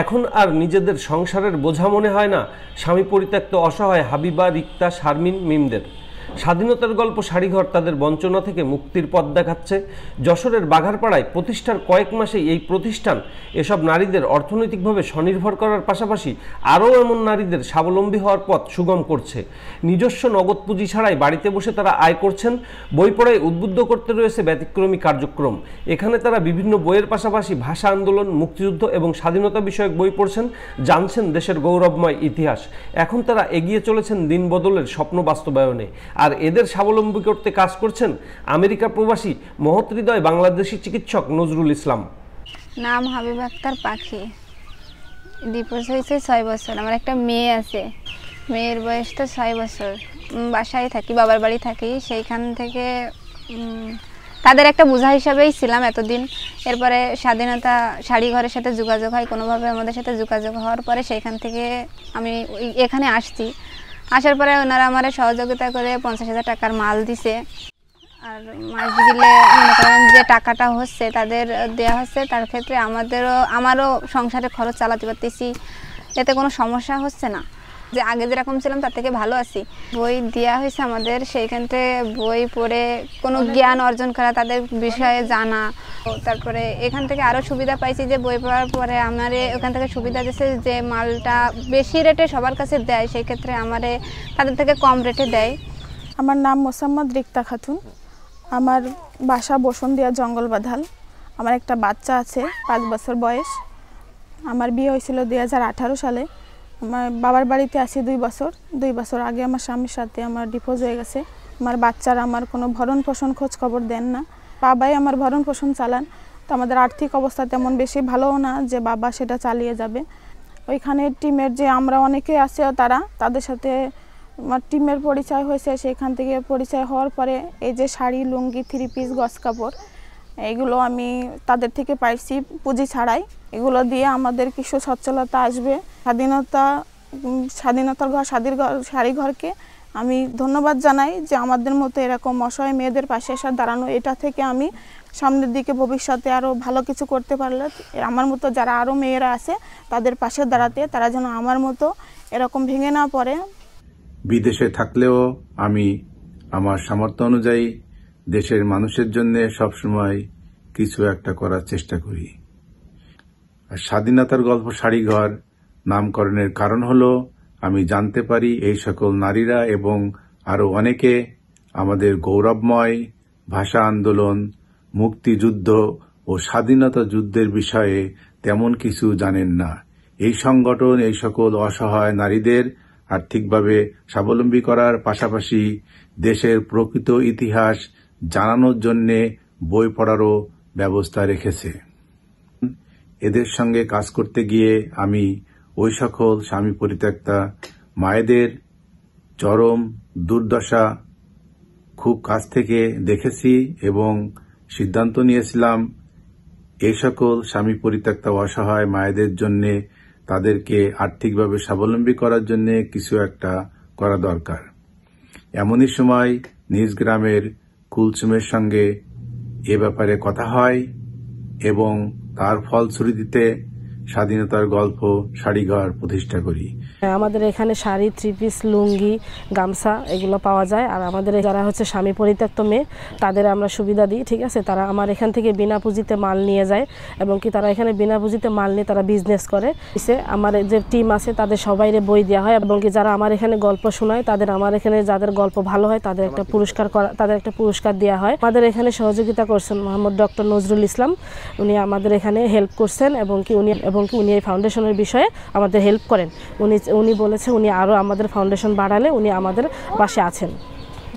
এখন আর নিজেদের সংসারের বোঝা মনে হয় না স্বামী পরিত্যক্ত অসহায় হাবিবা, রিক্তা, শারমিন, মিমদের। স্বাধীনতার গল্প শাড়িঘর তাদের বঞ্চনা থেকে মুক্তির পথ দেখাচ্ছে। যশোরের বাঘারপাড়ায় প্রতিষ্ঠার কয়েক মাসে এই প্রতিষ্ঠান এসব নারীদের অর্থনৈতিকভাবে স্বনির্ভর করার পাশাপাশি আরও এমন নারীদের স্বাবলম্বী হওয়ার পথ সুগম করছে। নিজস্ব নগদ পুঁজি ছাড়াই বাড়িতে বসে তারা আয় করছেন। বই পড়ায় উদ্বুদ্ধ করতে রয়েছে ব্যতিক্রমী কার্যক্রম। এখানে তারা বিভিন্ন বইয়ের পাশাপাশি ভাষা আন্দোলন, মুক্তিযুদ্ধ এবং স্বাধীনতা বিষয়ক বই পড়ছেন, জানছেন দেশের গৌরবময় ইতিহাস। এখন তারা এগিয়ে চলেছেন দিন বদলের স্বপ্ন বাস্তবায়নে। আর এদের স্বাবলম্বী করতে কাজ করছেন আমেরিকা প্রবাসী মহৎ হৃদয় বাংলাদেশি চিকিৎসক নজরুল ইসলাম। নাম হাবিব আক্তার পাখি। ডিভোর্স হয়েছে 6 বছর। আমার একটা মেয়ে আছে, মেয়ের বয়স তো 6 বছর। বাসায় থাকি, বাবার বাড়ি থাকি। সেইখান থেকে তাদের একটা বোঝা হিসাবেই ছিলাম এতদিন। এরপরে স্বাধীনতা শাড়িঘরের সাথে যোগাযোগ হয়, কোনোভাবে আমাদের সাথে যোগাযোগ হওয়ার পরে সেইখান থেকে আমি এখানে আসছি। আসার পরে ওনারা আমার সহযোগিতা করে 50,000 টাকার মাল দিছে। আর মাস গেলে মনে করেন যে টাকাটা হচ্ছে তাদের দেওয়া হচ্ছে, তার ক্ষেত্রে আমারও সংসারে খরচ চালাতে পারতেছি, এতে কোনো সমস্যা হচ্ছে না। যে আগে যেরকম ছিলাম তার থেকে ভালো আছি। বই দেওয়া হয়েছে আমাদের, সেইখান থেকে বই পড়ে কোনো জ্ঞান অর্জন করা, তাদের বিষয়ে জানা। তারপরে এখান থেকে আরও সুবিধা পাইছি যে বই পড়ার পরে আমার ওখান থেকে সুবিধা দিচ্ছে যে মালটা বেশি রেটে সবার কাছে দেয়, সেই ক্ষেত্রে আমারে তাদের থেকে কম রেটে দেয়। আমার নাম মোসাম্মদ রিক্তা খাতুন। আমার বাসা বসুন্ধিয়া জঙ্গলবাধাল। আমার একটা বাচ্চা আছে, 5 বছর বয়স। আমার বিয়ে হয়েছিল 2018 সালে। আমার বাবার বাড়িতে আছি 2 বছর আগে আমার স্বামীর সাথে আমার ডিভোর্স হয়ে গেছে। আমার বাচ্চারা আমার কোনো ভরণ পোষণ খোঁজ খবর দেন না, বাবাই আমার ভরণ পোষণ চালান। তো আমাদের আর্থিক অবস্থা তেমন বেশি ভালোও না যে বাবা সেটা চালিয়ে যাবে। ওইখানে টিমের যে আমরা অনেকে আছে তাদের সাথে আমার টিমের পরিচয় হয়েছে। সেখান থেকে পরিচয় হওয়ার পরে এই যে শাড়ি, লুঙ্গি, 3 পিস, গজ কাপড় এইগুলো আমি তাদের থেকে পাইছি পুঁজি ছাড়াই। এগুলো দিয়ে আমাদের কিছু সচ্ছলতা আসবে। স্বাধীনতার ঘর শাড়িঘরকে আমি ধন্যবাদ জানাই যে আমাদের মতো এরকম অসহায় মেয়েদের পাশে এসে দাঁড়ানো। এটা থেকে আমি সামনের দিকে ভবিষ্যতে আরও ভালো কিছু করতে পারলে আমার মতো যারা আরও মেয়েরা আছে তাদের পাশে দাঁড়াতে, তারা যেন আমার মতো এরকম ভেঙে না পড়ে। বিদেশে থাকলেও আমি আমার সামর্থ্য অনুযায়ী দেশের মানুষের জন্য সবসময় কিছু একটা করার চেষ্টা করি। আর স্বাধীনতার গল্প শাড়িঘর নামকরণের কারণ হলো আমি জানতে পারি এই সকল নারীরা এবং আরো অনেকে আমাদের গৌরবময় ভাষা আন্দোলন, মুক্তিযুদ্ধ ও স্বাধীনতা যুদ্ধের বিষয়ে তেমন কিছু জানেন না। এই সংগঠন এই সকল অসহায় নারীদের আর্থিকভাবে স্বাবলম্বী করার পাশাপাশি দেশের প্রকৃত ইতিহাস জানানোর জন্য বই পড়ারও ব্যবস্থা রেখেছে। এদের সঙ্গে কাজ করতে গিয়ে আমি ওই সকল স্বামী পরিত্যক্তা মায়েদের চরম দুর্দশা খুব কাছ থেকে দেখেছি এবং সিদ্ধান্ত নিয়েছিলাম এই সকল স্বামী পরিত্যক্তা অসহায় মায়েদের জন্য তাদেরকে আর্থিকভাবে স্বাবলম্বী করার জন্য কিছু একটা করা দরকার। এমনই সময় নিজ গ্রামের কুলসুমের সঙ্গে এ ব্যাপারে কথা হয় এবং তার ফলশ্রুতিতে স্বাধীনতার গল্প শাড়িঘর প্রতিষ্ঠা করি। আমাদের এখানে শাড়ি, 3 পিস, লুঙ্গি, গামছা এগুলো পাওয়া যায়। আর আমাদের যারা হচ্ছে স্বামী পরিত্যক্ত মেয়ে তাদের আমরা সুবিধা দিই, ঠিক আছে। তারা আমার এখান থেকে বিনা পুঁজিতে মাল নিয়ে যায় এবং কি তারা এখানে বিনা পুঁজিতে মাল নিয়ে তারা বিজনেস করে। আমার যে টিম আছে তাদের সবাইরে বই দেওয়া হয় এবং কি যারা আমার এখানে গল্প শোনায় তাদের আমার এখানে যাদের গল্প ভালো হয় তাদের একটা পুরস্কার দেওয়া হয়। আমাদের এখানে সহযোগিতা করছেন মোহাম্মদ ডক্টর নজরুল ইসলাম। উনি আমাদের এখানে হেল্প করছেন এবং কি উনি এই ফাউন্ডেশনের বিষয়ে আমাদের হেল্প করেন। উনি বলেছে উনি আরও আমাদের ফাউন্ডেশন বাড়ালে উনি আমাদের পাশে আছেন।